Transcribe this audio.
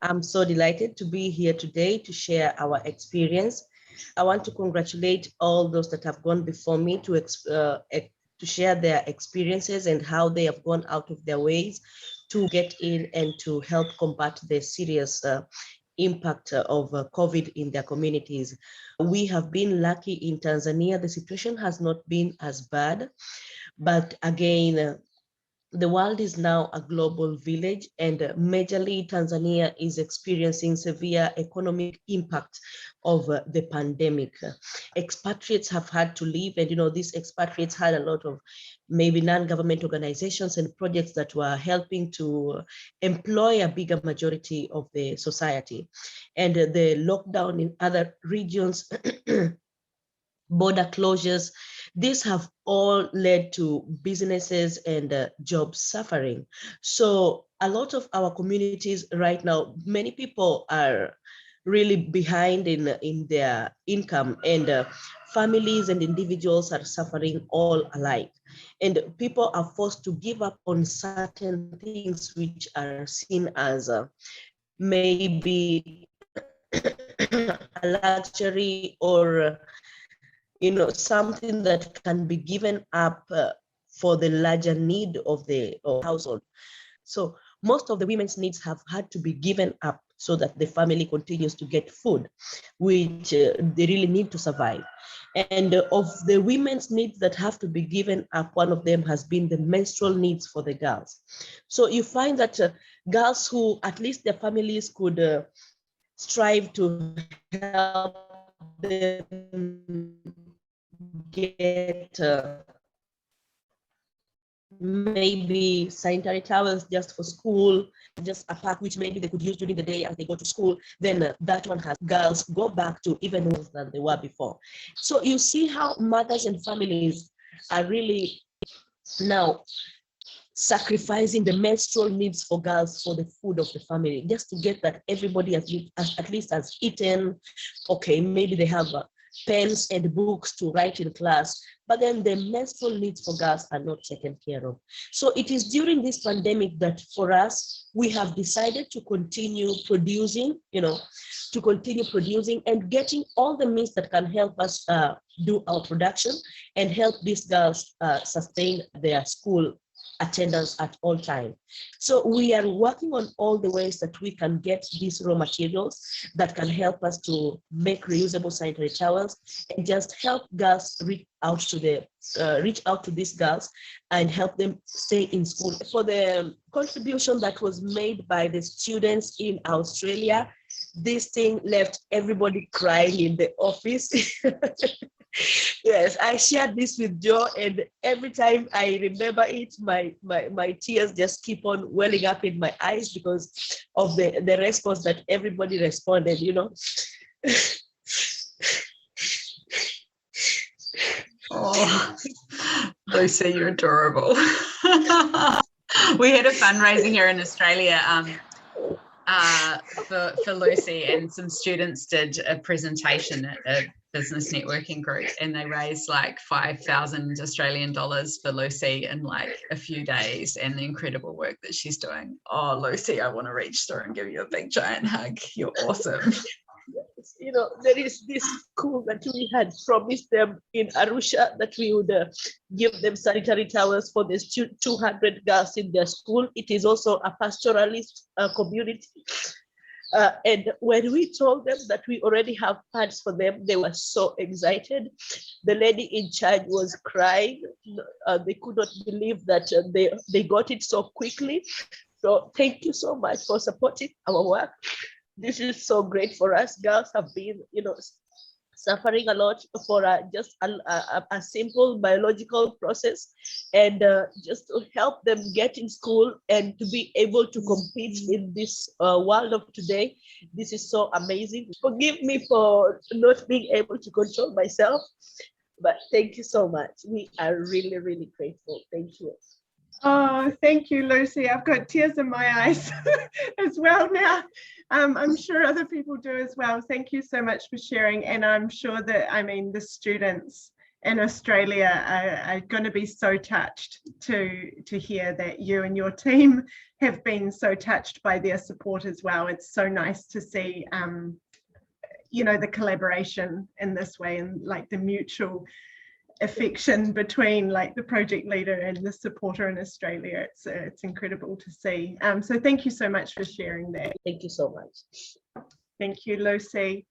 I'm so delighted to be here today to share our experience. I want to congratulate all those that have gone before me to share their experiences and how they have gone out of their ways to get in and to help combat the serious impact of COVID in their communities. We have been lucky in Tanzania. The situation has not been as bad, but again, the world is now a global village, and majorly Tanzania is experiencing severe economic impact of the pandemic. Expatriates have had to leave, and these expatriates had a lot of maybe non-government organizations and projects that were helping to employ a bigger majority of the society. And the lockdown in other regions, border closures, these have all led to businesses and jobs suffering. So a lot of our communities right now, many people are really behind in their income, and families and individuals are suffering all alike. And people are forced to give up on certain things which are seen as maybe a luxury, or something that can be given up for the larger need of the household. So most of the women's needs have had to be given up so that the family continues to get food, which they really need to survive. And of the women's needs that have to be given up, one of them has been the menstrual needs for the girls. So you find that girls who at least their families could strive to help them get maybe sanitary towels just for school, just a pack which maybe they could use during the day as they go to school, then that one has girls go back to even worse than they were before. So you see how mothers and families are really now sacrificing the menstrual needs for girls for the food of the family, just to get that everybody at least has eaten. Okay, maybe they have pens and books to write in class, but then the menstrual needs for girls are not taken care of. So it is during this pandemic that for us, we have decided to continue producing, and getting all the means that can help us do our production and help these girls sustain their school attendance at all times. So we are working on all the ways that we can get these raw materials that can help us to make reusable sanitary towels and just help girls reach out to these girls and help them stay in school. For the contribution that was made by the students in Australia, this thing left everybody crying in the office. Yes, I shared this with Joe, and every time I remember it, my tears just keep on welling up in my eyes because of the response that everybody responded, Oh, Lucy, you're adorable. We had a fundraiser here in Australia for Lucy, and some students did a presentation at a business networking group, and they raised like 5,000 Australian dollars for Lucy in like a few days, and the incredible work that she's doing. Oh, Lucy, I want to reach through and give you a big giant hug. You're awesome. There is this school that we had promised them in Arusha that we would give them sanitary towels for the 200 girls in their school. It is also a pastoralist community. And when we told them that we already have pads for them, they were so excited. The lady in charge was crying. They could not believe that they got it so quickly. So thank you so much for supporting our work. This is so great for us. Girls have been, suffering a lot for just a simple biological process, and just to help them get in school and to be able to compete in this world of today. This is so amazing. Forgive me for not being able to control myself, but thank you so much. We are really, really grateful. Thank you. Oh, thank you, Lucy. I've got tears in my eyes as well now. I'm sure other people do as well. Thank you so much for sharing. And I'm sure that, the students in Australia are going to be so touched to hear that you and your team have been so touched by their support as well. It's so nice to see, you know, the collaboration in this way, and like the mutual affection between like the project leader and the supporter in Australia. It's incredible to see. So thank you so much for sharing that. Thank you so much. Thank you, Lucy.